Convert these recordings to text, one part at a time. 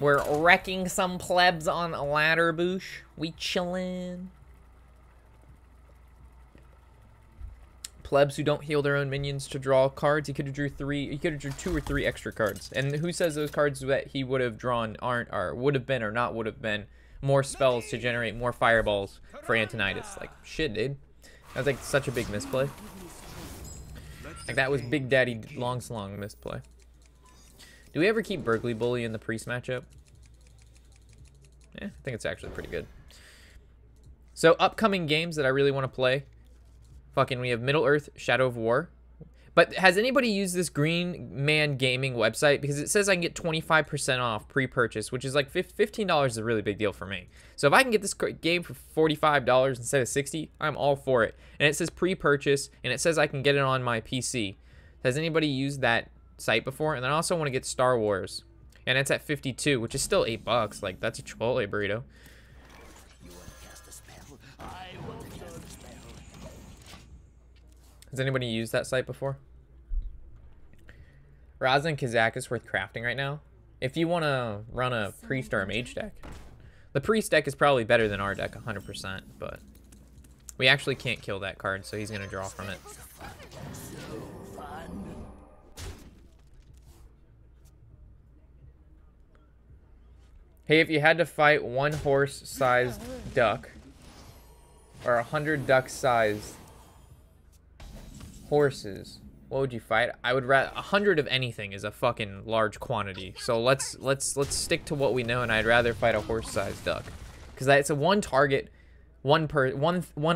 We're wrecking some plebs on a ladder boosh. We chillin'. Plebs who don't heal their own minions to draw cards. He could have drew 2 or 3 extra cards. And who says those cards that he would have drawn aren't, or would have been, or not would have been more spells to generate more fireballs for Antonidas? Like, shit, dude. That was like such a big misplay. Like, that was Big Daddy Long Slong misplay. Do we ever keep Burgley Bully in the Priest matchup? Yeah, I think it's actually pretty good. So, upcoming games that I really want to play. Fucking, we have Middle-earth, Shadow of War. But has anybody used this Green Man Gaming website? Because it says I can get 25% off pre-purchase, which is like $15 is a really big deal for me. So if I can get this game for $45 instead of $60, I'm all for it. And it says pre-purchase, and it says I can get it on my PC. Has anybody used that site before? And then I also want to get Star Wars. And it's at $52, which is still $8. Like, that's a Chipotle burrito. Has anybody used that site before? Raza and Kazakus worth crafting right now. If you want to run a priest or a mage deck. The priest deck is probably better than our deck 100%, but we actually can't kill that card, so he's going to draw from it. Hey, if you had to fight 1 horse-sized duck or 100 duck-sized horses, what would you fight? I would rather 100 of anything is a fucking large quantity. So let's stick to what we know, and I'd rather fight a horse-sized duck, because that's a one target, one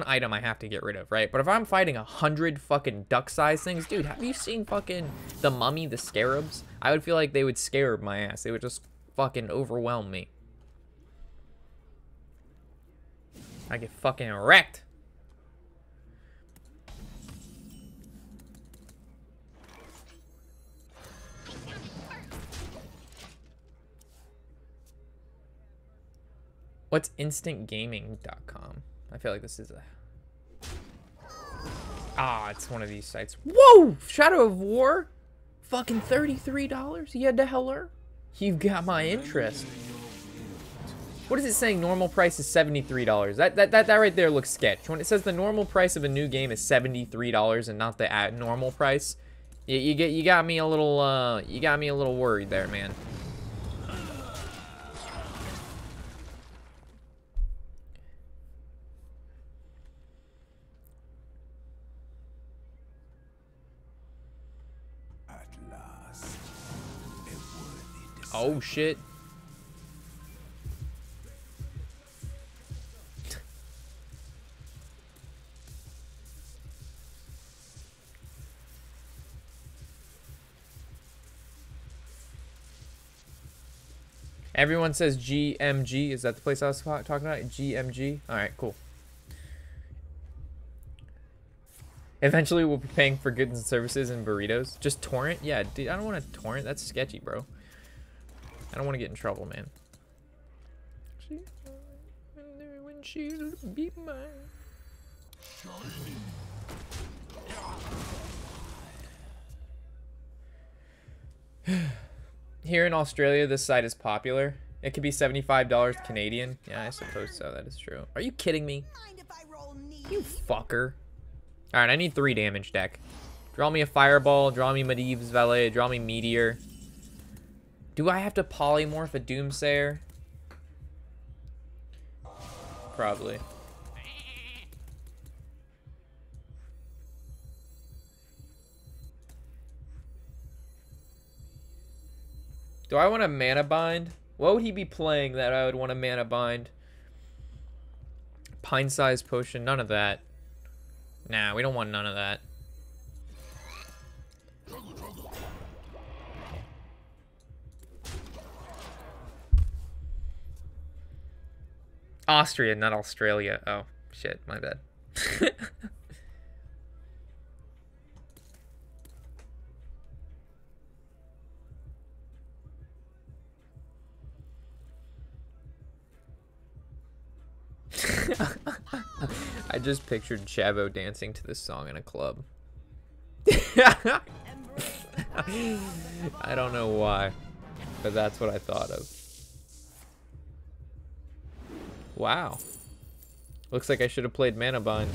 item I have to get rid of, right? But if I'm fighting 100 fucking duck-sized things, dude, have you seen fucking the Mummy, the scarabs? I would feel like they would scarab my ass. They would just fucking overwhelm me. I get fucking wrecked. What's instantgaming.com? I feel like this is a... Ah, it's one of these sites. Whoa! Shadow of War? Fucking $33? You had to heller? You've got my interest. What is it saying? Normal price is $73. That right there looks sketch. When it says the normal price of a new game is $73 and not the normal price, you got me a little worried there, man. Oh shit. Everyone says GMG. Is that the place I was talking about? GMG? Alright, cool. Eventually we'll be paying for goods and services and burritos. Just torrent? Yeah, dude, I don't want to torrent. That's sketchy, bro. I don't want to get in trouble, man. When she'll be mine. Here in Australia, this site is popular. It could be $75 Canadian. Yeah, I suppose so. That is true. Are you kidding me? You fucker. Alright, I need 3 damage deck. Draw me a Fireball, draw me Medivh's Valet, draw me Meteor. Do I have to polymorph a Doomsayer? Probably. Do I want a mana bind? What would he be playing that I would want a mana bind? Pine-sized potion, none of that. Nah, we don't want none of that. Austria, not Australia. Oh, shit, my bad. I just pictured Chavo dancing to this song in a club. I don't know why, but that's what I thought of. Wow. Looks like I should have played Mana Bind.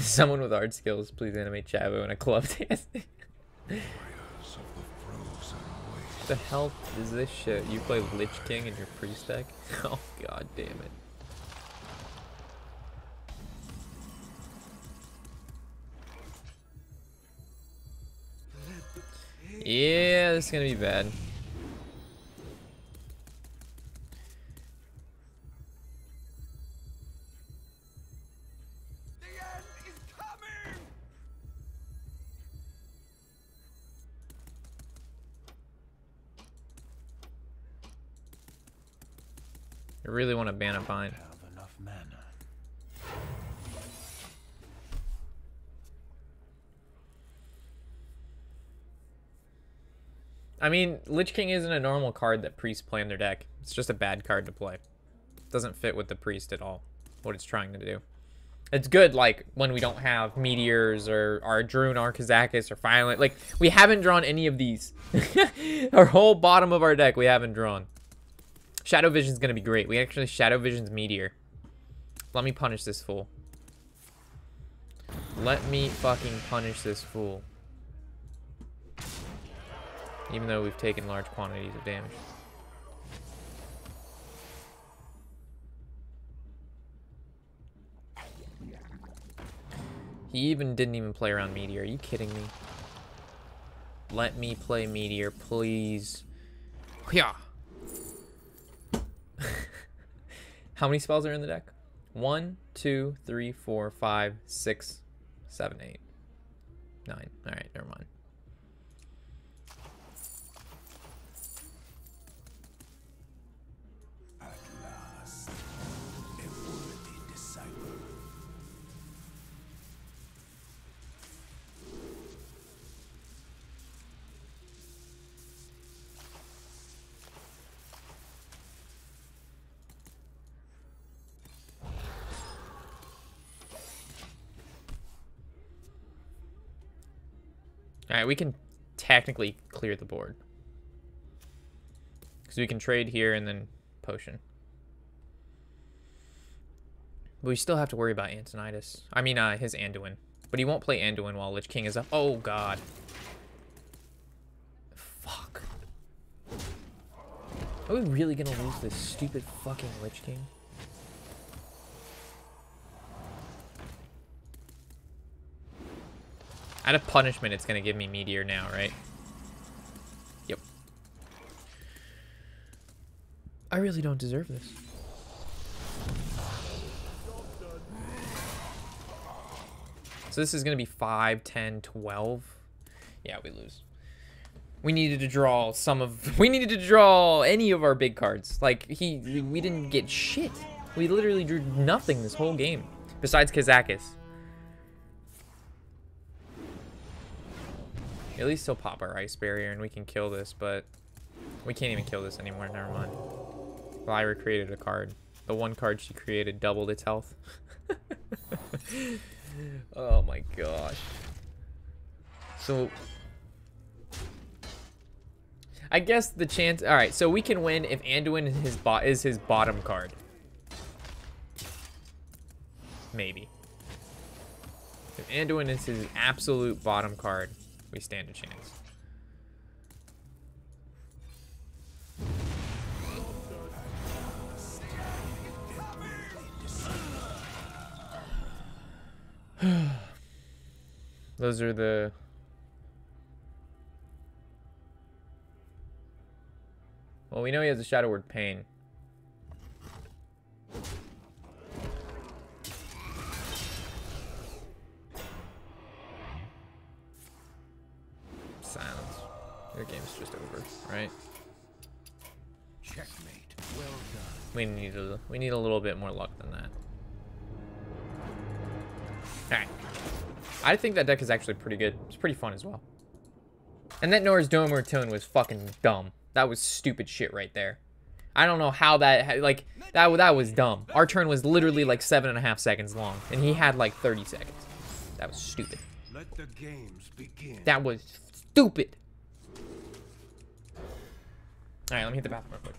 Someone with art skills, please animate Chavo in a club dancing. The hell is this shit? You play Lich King in your priest deck? Oh god damn it. Yeah, this is gonna be bad. I really want to ban a bind. I mean, Lich King isn't a normal card that priests play in their deck. It's just a bad card to play. It doesn't fit with the priest at all, what it's trying to do. It's good, like, when we don't have Meteors or our Druin, our Kazakus, or Violent. Like, we haven't drawn any of these. Our whole bottom of our deck we haven't drawn. Shadow Vision's gonna be great. We actually Shadow Vision's Meteor. Let me punish this fool. Let me fucking punish this fool. Even though we've taken large quantities of damage. He even didn't even play around Meteor. Are you kidding me? Let me play Meteor, please. Yeah. How many spells are in the deck? 1, 2, 3, 4, 5, 6, 7, 8, 9. Alright, never mind. Alright, we can technically clear the board. Because we can trade here and then potion. But we still have to worry about Antonidas. I mean, his Anduin. But he won't play Anduin while Lich King is up. Oh, God. Fuck. Are we really going to lose this stupid fucking Lich King? Out of punishment, it's going to give me Meteor now, right? Yep. I really don't deserve this. So this is going to be 5, 10, 12. Yeah, we lose. We needed to draw some of... We needed to draw any of our big cards. Like, we didn't get shit. We literally drew nothing this whole game. Besides Kazakus. At least he'll pop our Ice Barrier and we can kill this, but... We can't even kill this anymore, never mind. Lyra created a card. The one card she created doubled its health. Oh my gosh. So... I guess the chance... Alright, so we can win if Anduin is his bottom card. Maybe. If Anduin is his absolute bottom card, we stand a chance. Those are the... Well, we know he has a Shadow Word Pain. Silence. Your game's just over, right? Checkmate. Well done. We need a little bit more luck than that. All right. I think that deck is actually pretty good. It's pretty fun as well. And that Nor's Dome Return was fucking dumb. That was stupid shit right there. I don't know how that, like, that was dumb. Our turn was literally like 7.5 seconds long, and he had like 30 seconds. That was stupid. Let the games begin. That was stupid. All right, let me hit the bathroom real quick.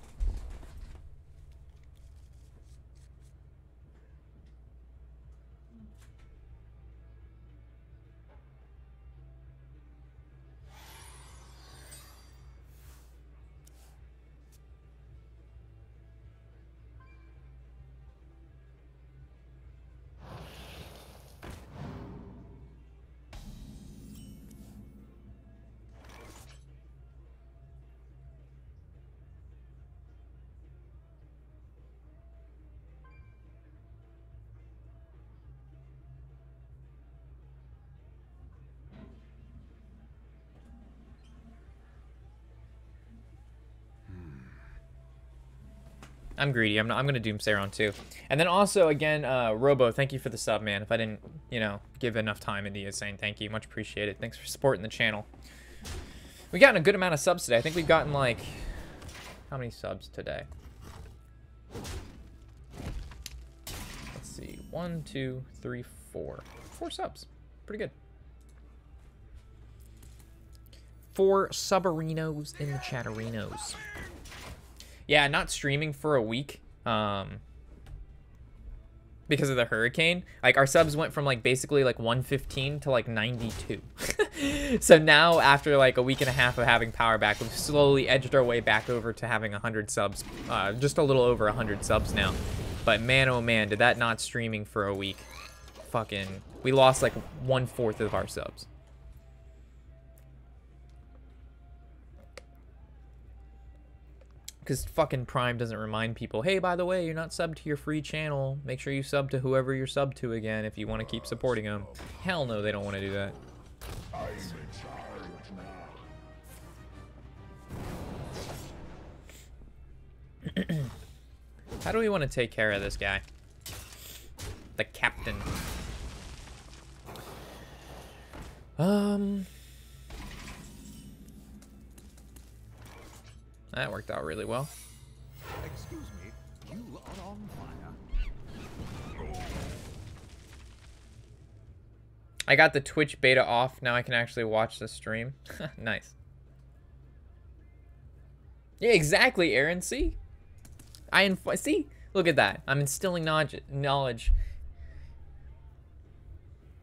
I'm greedy. I'm gonna Doomsayer on too. And then also again, Robo, thank you for the sub, man. If I didn't, you know, give enough time into you saying thank you, much appreciated. Thanks for supporting the channel. We gotten a good amount of subs today. I think we've gotten like, how many subs today? Let's see, 1, 2, 3, 4. 4 subs. Pretty good. 4 subarinos in the chatterinos. Yeah, not streaming for a week because of the hurricane. Like, our subs went from, like, basically, like, 115 to, like, 92. So now, after, like, a week and a half of having power back, we've slowly edged our way back over to having 100 subs. Just a little over 100 subs now. But, man, oh, man, did that not streaming for a week. Fucking, we lost, like, 1/4 of our subs. Because fucking Prime doesn't remind people, hey, by the way, you're not subbed to your free channel. Make sure you sub to whoever you're subbed to again if you want to keep supporting them. Hell no, they don't want to do that. How do we want to take care of this guy? The captain. That worked out really well. Excuse me, you are on fire. I got the Twitch beta off. Now I can actually watch the stream. Nice. Yeah, exactly, Aaron. See? See? Look at that. I'm instilling knowledge.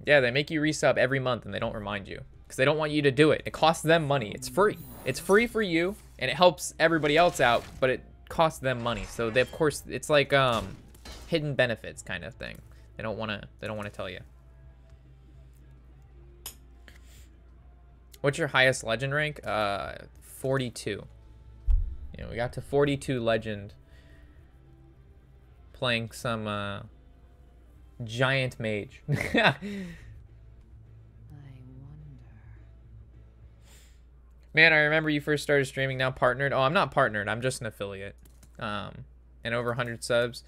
Yeah, they make you resub every month and they don't remind you. Because they don't want you to do it. It costs them money. It's free. It's free for you. And it helps everybody else out, but it costs them money. So they, of course, it's like hidden benefits kind of thing. They don't want to tell you. What's your highest legend rank? 42. You know, we got to 42 legend playing some giant mage. Man, I remember you first started streaming, now partnered. Oh, I'm not partnered. I'm just an affiliate. And over 100 subs.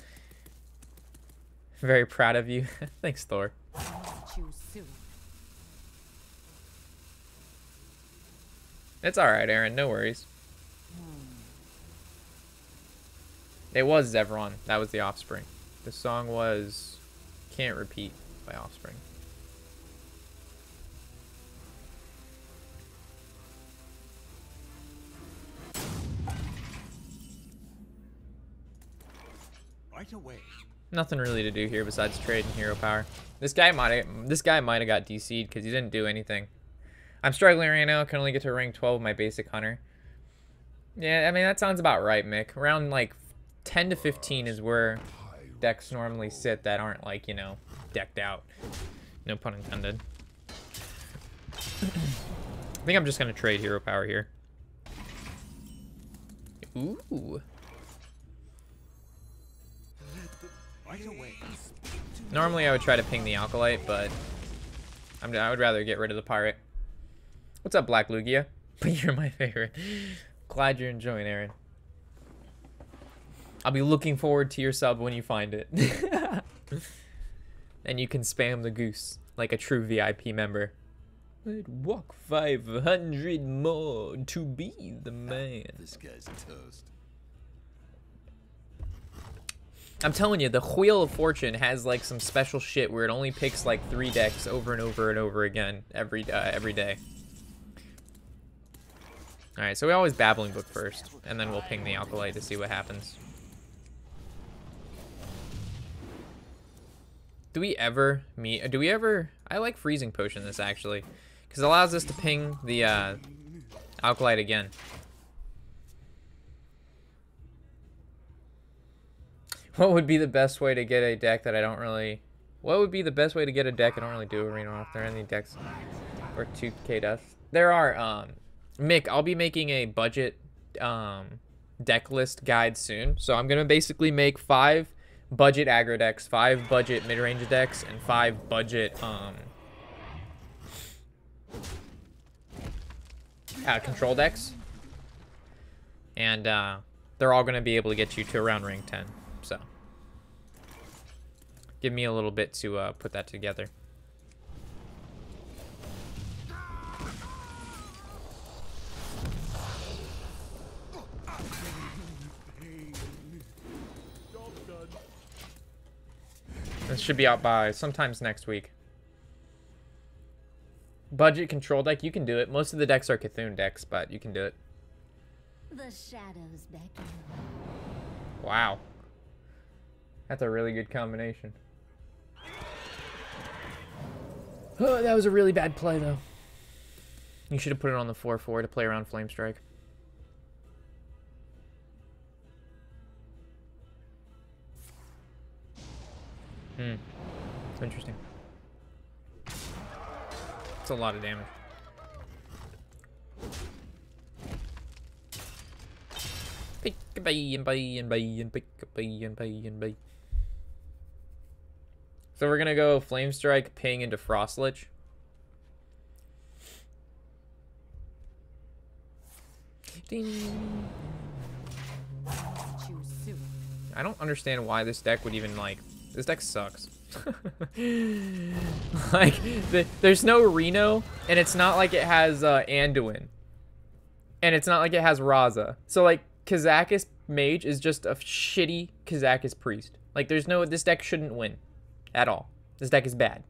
Very proud of you. Thanks, Thor. It's alright, Aaron. No worries. It was Zevron. That was the Offspring. The song was Can't Repeat by Offspring. Right away. Nothing really to do here besides trade and hero power. This guy might have got DC'd because he didn't do anything. I'm struggling right now. I can only get to rank 12 with my basic hunter. Yeah, I mean that sounds about right, Mick. Around like 10 to 15 is where decks normally sit that aren't like, you know, decked out. No pun intended. I think I'm just gonna trade hero power here. Ooh. Normally I would try to ping the Alkalite, but I would rather get rid of the pirate. What's up, Black Lugia? But you're my favorite. Glad you're enjoying, Aaron. I'll be looking forward to your sub when you find it. And you can spam the goose. like a true VIP member. I'd walk 500 more to be the man. This guy's toast. I'm telling you, the Wheel of Fortune has like some special shit where it only picks like 3 decks over and over and over again every day. All right, so we always Babbling Book first, and then we'll ping the Alkalite to see what happens. Do we ever? I like Freezing Potion this actually, because it allows us to ping the Alkalite again. What would be the best way to get a deck that I don't really... What would be the best way to get a deck I don't really do Arena off? There are any decks or 2K deaths? There are, Mick, I'll be making a budget deck list guide soon. So I'm going to basically make 5 budget aggro decks, 5 budget mid-range decks, and 5 budget control decks. And they're all going to be able to get you to around rank 10. So, give me a little bit to put that together. This should be out by sometimes next week. Budget control deck, you can do it. Most of the decks are Cthulhu decks, but you can do it. The shadows beckon. Wow. That's a really good combination. Oh, that was a really bad play, though. You should have put it on the 4/4 to play around Flame Strike. Interesting. It's a lot of damage. Pick a bay and bay and bay and pick a bay and bay and bay. So we're gonna go Flame Strike, ping into Frost Lich. Ding. I don't understand why this deck would even like. This deck sucks. Like, there's no Reno, and it's not like it has Anduin, and it's not like it has Raza. So like, Kazakus Mage is just a shitty Kazakus Priest. Like, this deck shouldn't win at all. This deck is bad.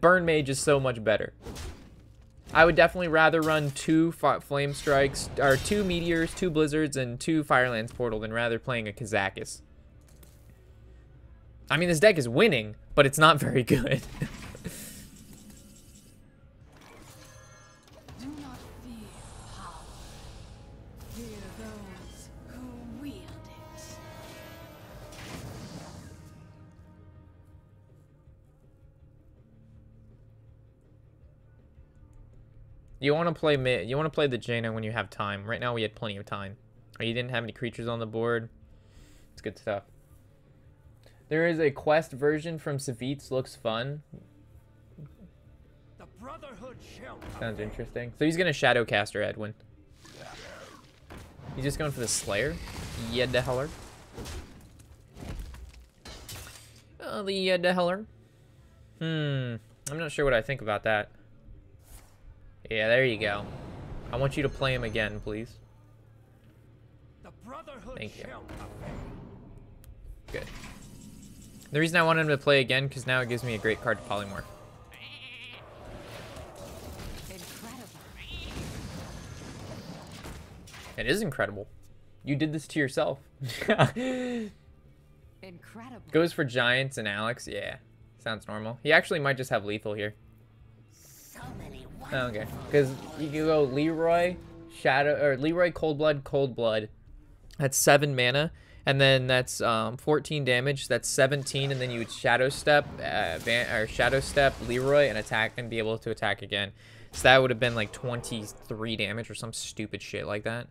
Burn Mage is so much better. I would definitely rather run 2 Flame Strikes, or 2 Meteors, 2 Blizzards, and 2 Firelands Portal than rather playing a Kazakus. I mean, this deck is winning, but it's not very good. Do not fear power. Fear those who wield it. You want to play the Jaina when you have time. Right now we had plenty of time. Or you didn't have any creatures on the board. It's good stuff. There is a quest version from Savitz. Looks fun. The Brotherhood shall Sounds interesting. So he's gonna Shadowcaster Edwin. He's just going for the Slayer. Yedeheller. Oh, the Yedeheller. I'm not sure what I think about that. Yeah, there you go. I want you to play him again, please. The Brotherhood Thank you. shall Good. The reason I want him to play again, because now it gives me a great card to polymorph. Incredible. It is incredible. You did this to yourself. Incredible. Goes for Giants and Alex. Yeah, sounds normal. He actually might just have lethal here. So many Okay, because you can go Leroy, Leroy Cold-Blood. That's 7 mana, and then that's 14 damage. That's 17, and then you would Shadow Step, Leroy, and attack, and be able to attack again. So that would have been like 23 damage or some stupid shit like that.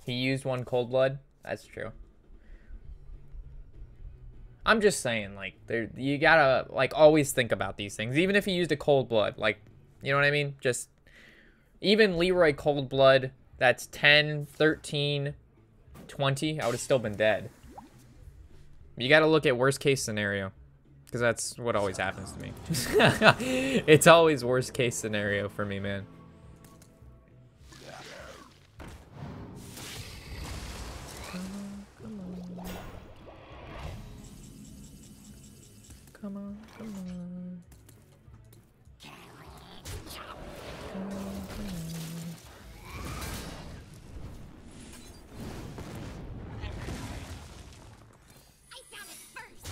He used one cold blood. That's true. I'm just saying, like, you gotta, like, always think about these things. Even if he used a cold blood, like, you know what I mean? Just, even Leroy cold blood, that's 10, 13, 20. I would have still been dead. You gotta look at worst case scenario. Because that's what always happens to me. It's always worst case scenario for me, man. Come on, come on. Come on, come on. I found it first.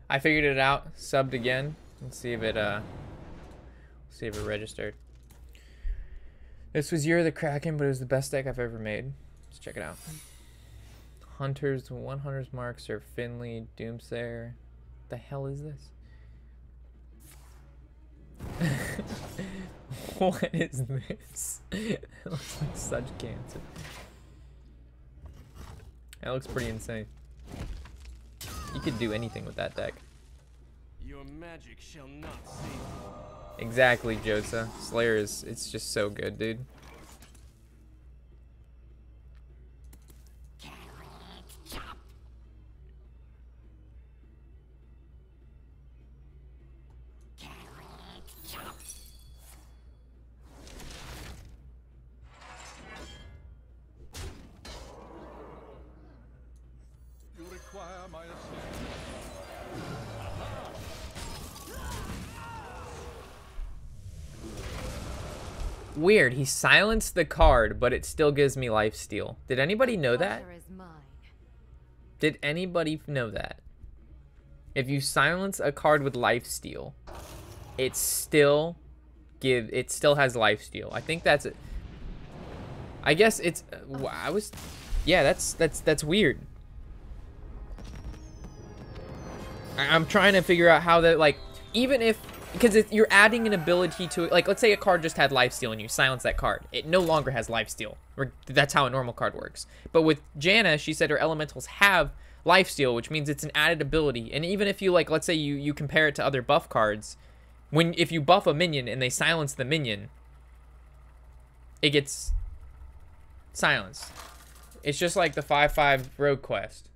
I figured it out. Subbed again. Let's see if it registered. This was Year of the Kraken, but it was the best deck I've ever made. Let's check it out. Hunters, one Hunter's Marks, or Finley, Doomsayer. The hell is this? What is this? It looks like such cancer. That looks pretty insane. You could do anything with that deck. Your magic shall not save you. Exactly, Josa. Slayer is, it's just so good, dude. You require my assistance. Weird, he silenced the card, but it still gives me lifesteal. Did anybody know that? Pleasure is mine. Did anybody know that? If you silence a card with lifesteal, it still has lifesteal. I think that's it. I guess it's yeah, that's weird. I'm trying to figure out how that, like, even if, because you're adding an ability to it, like, let's say a card just had lifesteal and you silence that card, it no longer has lifesteal. That's how a normal card works. But with Janna, she said her elementals have lifesteal, which means it's an added ability. And even if you, like, let's say you compare it to other buff cards, if you buff a minion and they silence the minion, it gets silenced. It's just like the 5/5 rogue quest.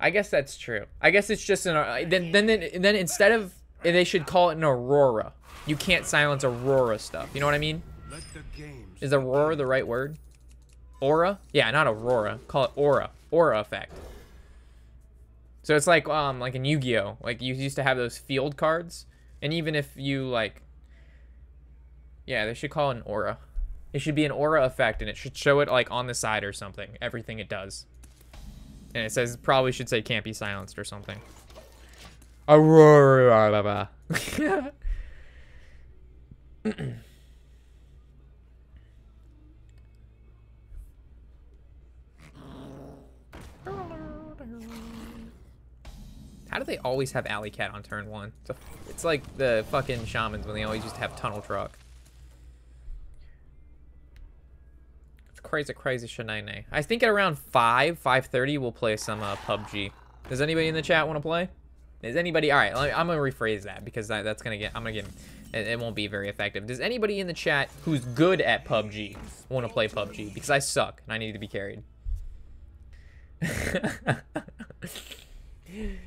I guess that's true. I guess it's just an then instead of, they should call it an Aurora. You can't silence Aurora stuff. You know what I mean? Let the games Is Aurora the right word? Aura? Yeah, not Aurora. Call it Aura. Aura effect. So it's like in Yu-Gi-Oh! Like, you used to have those field cards, and even if you, like, yeah, they should call it an Aura. It should be an Aura effect, and it should show it, like, on the side or something. Everything it does. And it says, probably should say can't be silenced or something. Aurora. How do they always have Alley Cat on turn 1? It's like the fucking shamans when they always used to have Tunnel Truck. It's crazy shenanigans. I think at around 5:30 we'll play some PUBG. Does anybody in the chat want to play? Is anybody? All right, I'm gonna rephrase that because that's gonna get. It won't be very effective. Does anybody in the chat who's good at PUBG want to play PUBG? Because I suck and I need to be carried.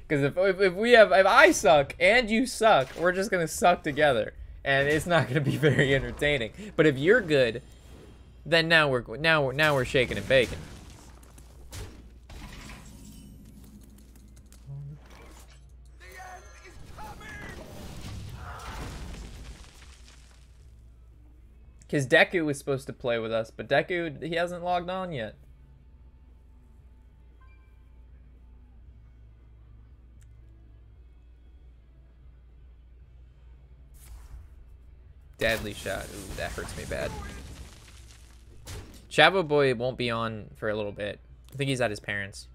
Because if I suck and you suck, we're just gonna suck together, and it's not gonna be very entertaining. But if you're good, then now we're shaking and baking. Because Deku was supposed to play with us, but Deku, he hasn't logged on yet. Deadly shot. Ooh, that hurts me bad. Chavo Boy won't be on for a little bit. I think he's at his parents'.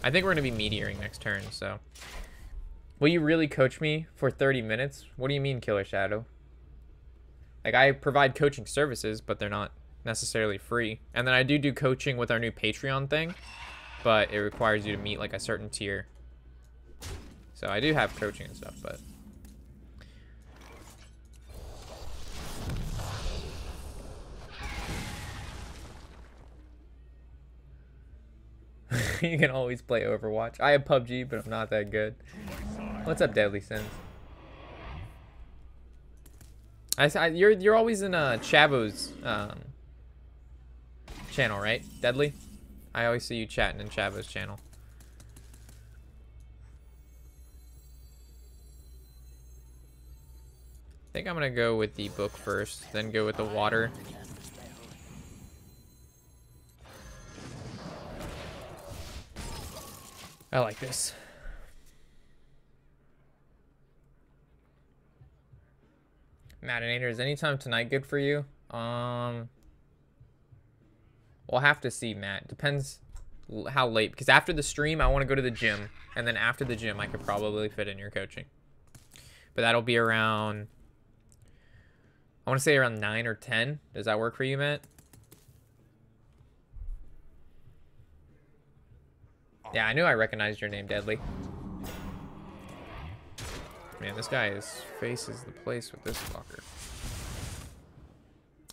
I think we're going to be meteoring next turn, so. Will you really coach me for 30 minutes? What do you mean, Killer Shadow? Like, I provide coaching services, but they're not necessarily free. And then I do coaching with our new Patreon thing, but it requires you to meet, like, a certain tier. So I do have coaching and stuff, but... You can always play Overwatch. I have PUBG, but I'm not that good. What's up, Deadly Sins? You're always in Chavo's channel, right, Deadly? I always see you chatting in Chavo's channel. I think I'm gonna go with the book first, then go with the water. I like this. Matinator, is anytime tonight good for you? We'll have to see, Matt. Depends how late. Because after the stream, I want to go to the gym. And then after the gym, I could probably fit in your coaching. But that'll be around... I want to say around 9 or 10. Does that work for you, Matt? Yeah, I knew I recognized your name, Deadly. Man, this guy's face is the place with this fucker.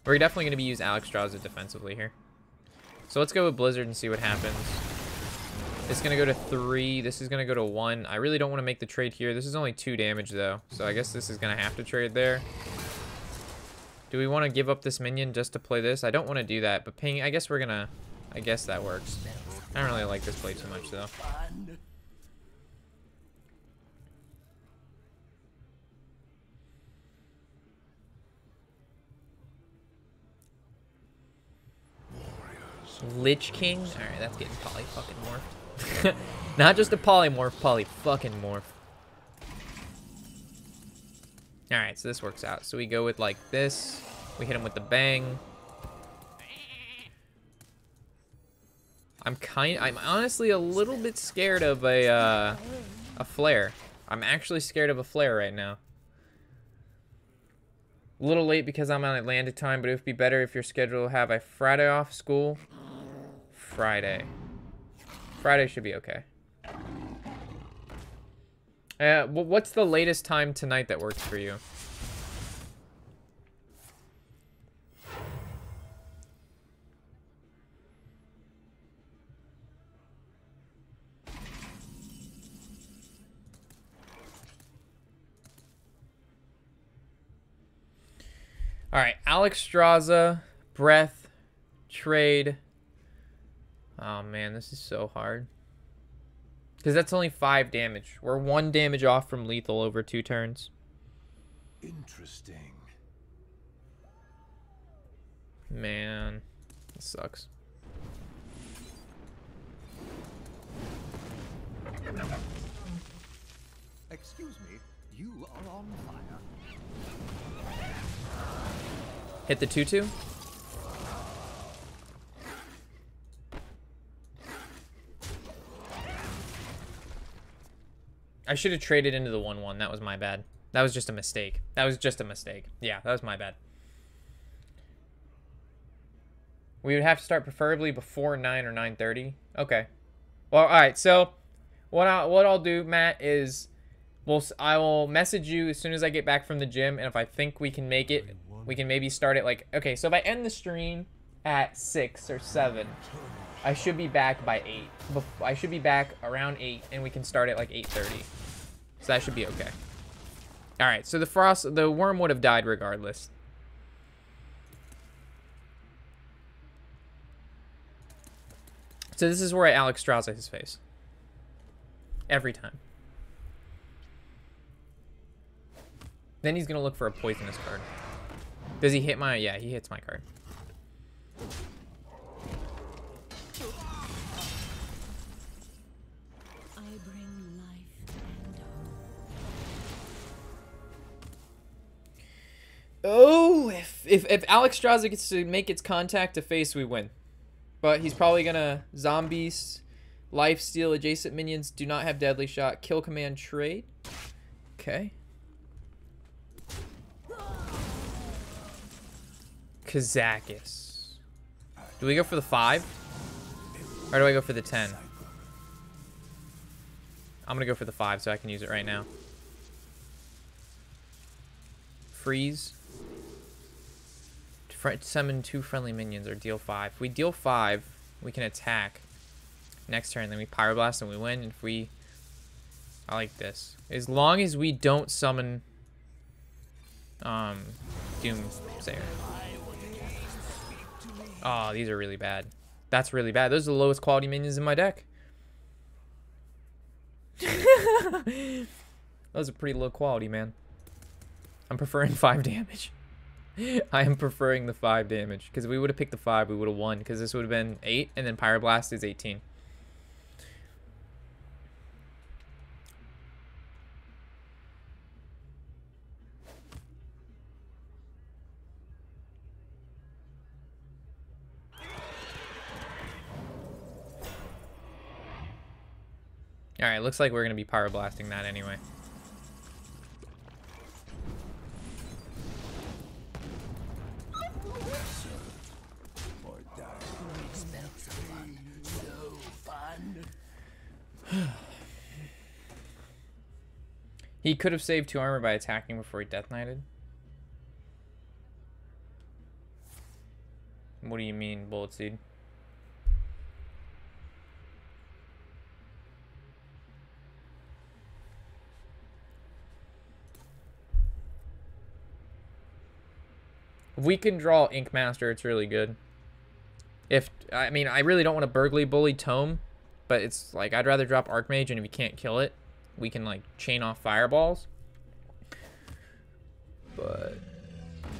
We're definitely going to be using Alexstrasza defensively here. So let's go with Blizzard and see what happens. It's going to go to 3. This is going to go to 1. I really don't want to make the trade here. This is only 2 damage, though. So I guess this is going to have to trade there. Do we want to give up this minion just to play this? I don't want to do that, but ping, I guess we're going to... I guess that works. I don't really like this play too much, though. Lich King? Alright, that's getting poly fucking morphed. Not just a polymorph, poly fucking morph. Alright, so this works out. So we go with like this. We hit him with the bang. I'm honestly a little bit scared of a flare. I'm actually scared of a flare right now. A little late because I'm on Atlantic time, but it would be better if your schedule have a Friday off school. Friday should be okay. What's the latest time tonight that works for you? All right, Alexstrasza, breath, trade. Oh man, this is so hard. Because that's only 5 damage. We're 1 damage off from lethal over 2 turns. Interesting. Man, this sucks. Excuse me, you are on fire. Hit the 2/2. I should have traded into the 1/1. That was my bad. That was just a mistake. Yeah, that was my bad. We would have to start preferably before 9 or 9:30. Okay. Well, all right. So what I'll do, Matt, is I will message you as soon as I get back from the gym, and if I think we can make it, we can maybe start at like, okay, so if I end the stream at 6 or 7, I should be back by 8. I should be back around 8, and we can start at like 8:30. So that should be okay. All right, so the worm would have died regardless. So this is where I Alexstrasza his face. Every time. Then he's gonna look for a poisonous card. Does he hit my... Yeah, he hits my card. I bring life and hope. Oh, if Alexstrasza gets to make its contact to face, we win. But he's probably gonna zombies Life steal. Adjacent minions do not have deadly shot. Kill command trade. Okay. Kazakus. Do we go for the 5? Or do I go for the 10? I'm gonna go for the 5 so I can use it right now. Freeze. Summon 2 friendly minions or deal 5. If we deal 5, we can attack. Next turn, then we Pyroblast and we win. If we... I like this. As long as we don't summon... Doomsayer. Oh, these are really bad. That's really bad. Those are the lowest quality minions in my deck. Those are pretty low quality, man. I'm preferring 5 damage. I am preferring the 5 damage. Because if we would have picked the 5, we would have won. Because this would have been 8, and then Pyroblast is 18. Alright, looks like we're going to be Pyroblasting that anyway. He could have saved 2 armor by attacking before he Death Knighted. What do you mean, Bullet Seed? If we can draw Ink Master, it's really good. I mean, I really don't want to Burgly Bully Tome, but it's like I'd rather drop Archmage, and if you can't kill it, we can like chain off fireballs. But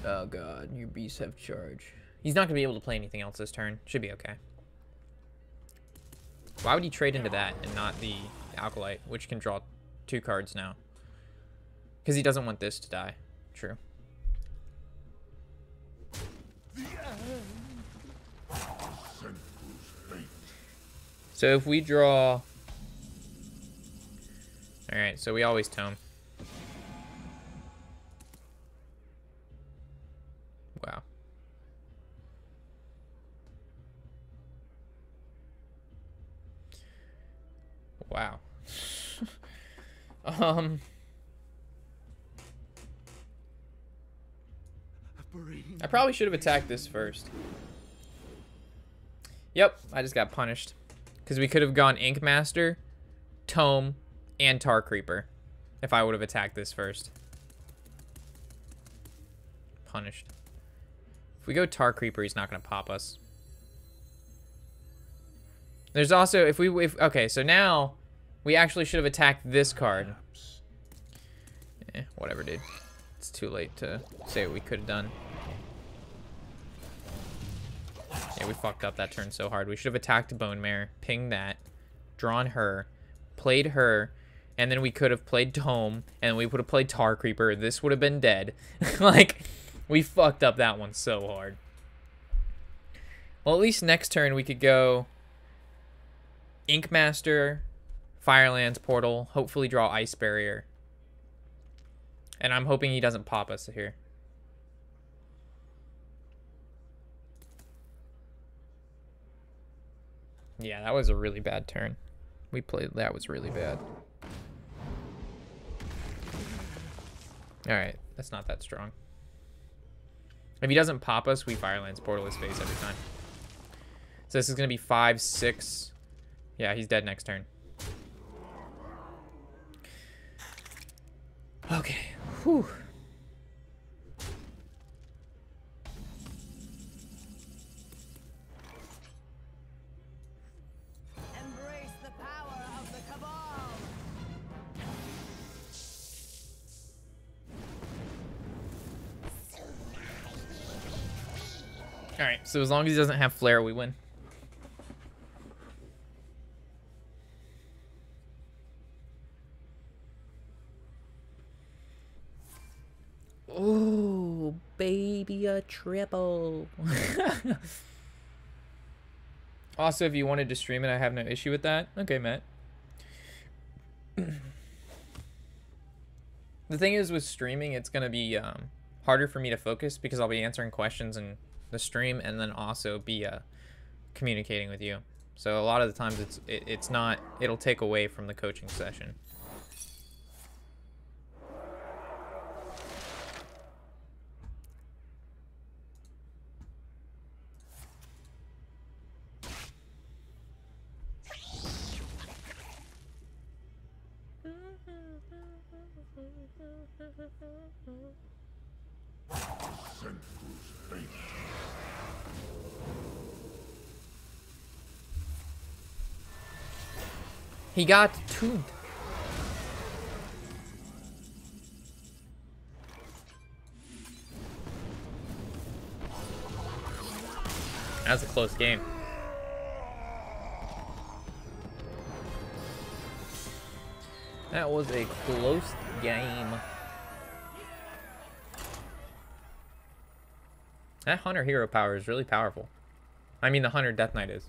oh god, your beasts have charge. He's not gonna be able to play anything else this turn. Should be okay. Why would he trade into that and not the Alkalite, which can draw 2 cards now? Because he doesn't want this to die. True. So if we draw... Alright, so we always tome. Wow. Wow. I probably should have attacked this first. Yep, I just got punished. Because we could have gone Ink Master, Tome, and Tar Creeper if I would have attacked this first. Punished. If we go Tar Creeper, he's not going to pop us. There's also, okay, so now we actually should have attacked this card. Whatever, dude. It's too late to say what we could have done. Yeah, we fucked up that turn so hard. We should have attacked Bone Mare, pinged that, drawn her, played her, and then we could have played Tome, and we would have played Tar Creeper. This would have been dead. Like, we fucked up that one so hard. Well, at least next turn we could go Ink Master, Firelands Portal, hopefully draw Ice Barrier. And I'm hoping he doesn't pop us here. Yeah, that was a really bad turn. We played, that was really bad. Alright, that's not that strong. If he doesn't pop us, we Firelands Portal his face every time. So this is going to be 5, 6. Yeah, he's dead next turn. Okay. Whew. Embrace the power of the Cabal. All right, so as long as he doesn't have flare, we win. Oh, baby, a triple. Also, if you wanted to stream it, I have no issue with that. Okay, Matt. The thing is with streaming, it's going to be harder for me to focus because I'll be answering questions in the stream and then also be communicating with you. So a lot of the times it'll take away from the coaching session. He got tuned. That was a close game. That was a close game. That Hunter hero power is really powerful. I mean, the Hunter Death Knight is.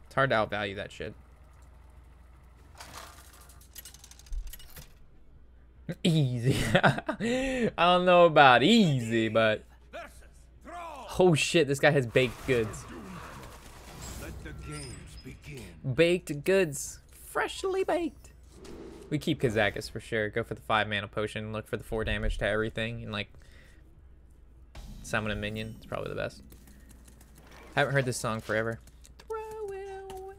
It's hard to outvalue that shit. Easy. I don't know about easy, but... Oh shit, this guy has baked goods. Let the games begin. Baked goods. Freshly baked. We keep Kazakus for sure. Go for the 5 mana potion. Look for the 4 damage to everything. And like... summon a minion. It's probably the best. Haven't heard this song forever. Throw it away.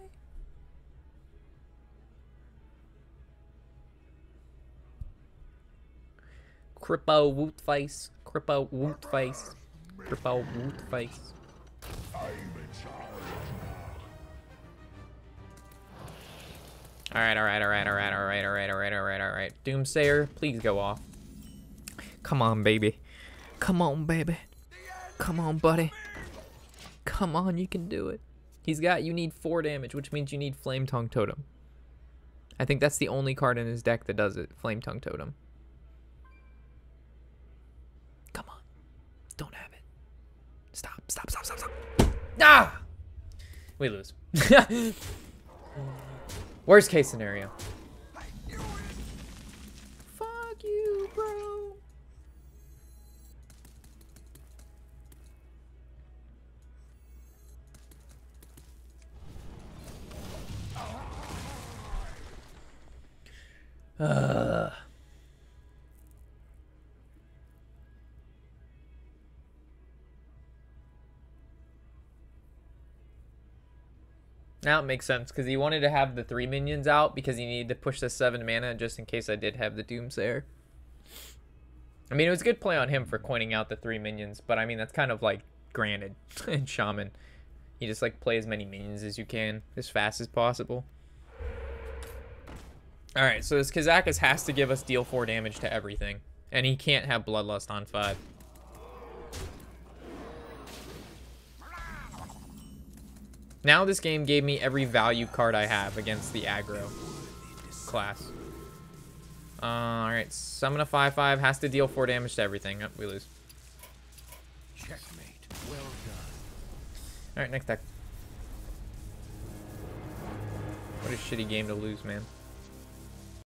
Crippo woot face. Crippo woot face. Crippo woot face. Alright. Doomsayer, please go off. Come on, baby. Come on, baby. Come on, buddy. Come on, you can do it. You need 4 damage, which means you need Flame Tongue Totem. I think that's the only card in his deck that does it. Flame Tongue Totem. Come on. Don't have it. Stop. Ah! We lose. Worst case scenario. Fuck you, bro. Now it makes sense because he wanted to have the 3 minions out because he needed to push the 7 mana just in case I did have the Doomsayer. I mean, it was a good play on him for coining out the 3 minions, but I mean, that's kind of like granted in Shaman. You just like play as many minions as you can as fast as possible. Alright, so this Kazakus has to give us deal 4 damage to everything. And he can't have Bloodlust on 5. Now this game gave me every value card I have against the aggro class. Alright, summon a 5/5, has to deal 4 damage to everything. Oh, we lose. Checkmate. Well done. Alright, next deck. What a shitty game to lose, man.